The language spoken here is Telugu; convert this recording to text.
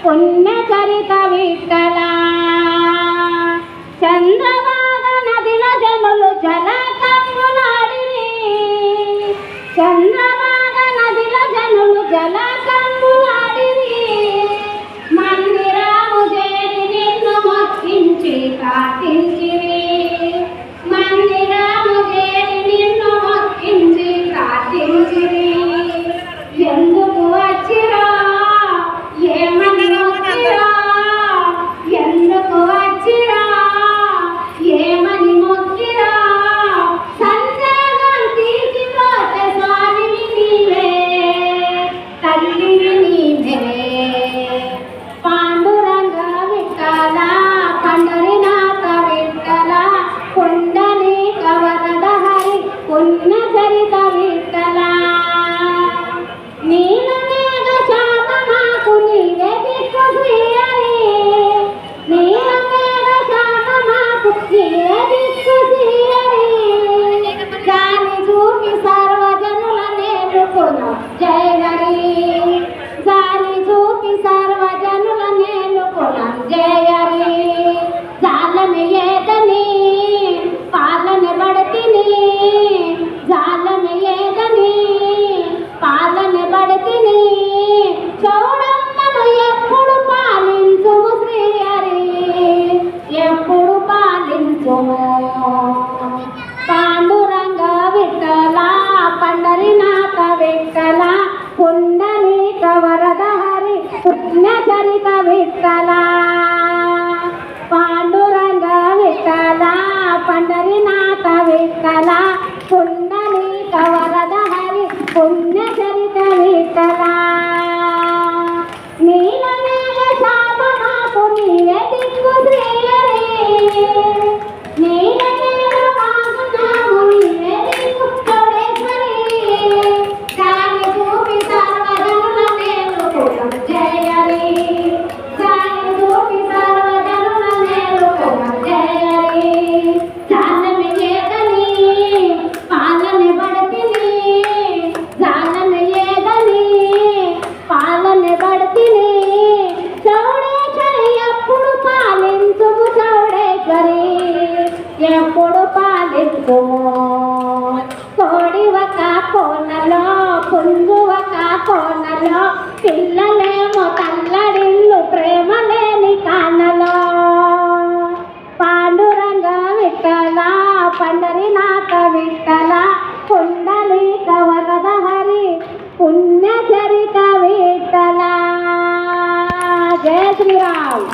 పుణ్యచరిత విఠలా. చంద్రభాగ నదిల జనులు జలకంబులాడిరి, చంద్రభాగ నదిల జనులు జలకంబులాడిరి. మందిరము చేరి నిన్ను మొక్కించి ప్రార్థించిరి, మందిరము చేరి నిన్ను మొక్కించి ప్రార్థించిరి. ఎందుకు వచ్చిరా ఏమని మొక్కిరా, ఎందుకు వచ్చిరా ఏమని మొక్కిరా. సందేహం తీసిపోతే స్వామిని నీవే, తల్లిని నీవే. పాండురంగ విఠలా, పండరీనాథ విఠలా, పుండరీక వరద హరి పుణ్యచరిత విఠలా. నీలమేఘ శాపమాకు నీవే దిక్కు శ్రీహరి, నీలమేఘ శాపమాకు నీవే దిక్కు శ్రీహరి. జాని చూపి సర్వజనుల నేలుకొను జయ హరి, జాని చూపి సర్వజనుల నేలుకొను జయ హరి. జాలమే ఏదని పాలన బడతిని, జాలమే ఏదని పాలన బడతిని. చౌడమ్మను ఎప్పుడు పాలించుము శ్రీహరి, ఎప్పుడు పాలించుము. పాండురంగ విఠలా, పండరీనాథ విఠలా, పుండరీక వరద హరి పుణ్యచరిత విఠలా. పాండురంగ విఠలా, పండరీనాథ విఠలా, పుండరీక వరద హరి పుణ్యచరిత విఠలా. నీలమేఘ శాపమాకు నీవే దిక్కు శ్రీహరి, నీలమేఘ వాహనము నీవే దిక్కు చౌడేశ్వరి. జాని చూపి సర్వజనుల నేలుకొను జయ హరి, జాని చూపి సర్వజనుల నేలుకొను జయ హరి. జాలమే ఏదని పాలన బడతిని, జాలమే ఏదని పాలన బడతిని. చౌడేశ్వరి ఎప్పుడు పాలించుము, చౌడేశ్వరి ఎప్పుడు పాలించుము. కోడి ఒక కోనలో పుంజు ఒక కోనలో, పిల్లలేమో తల్లడిల్లు ప్రేమ లేని కానలో. పాండురంగ విఠలా, పండరీనాథ విఠలా, పుండరీక వరద హరి పుణ్యచరిత విఠలా. జయ శ్రీరామ్.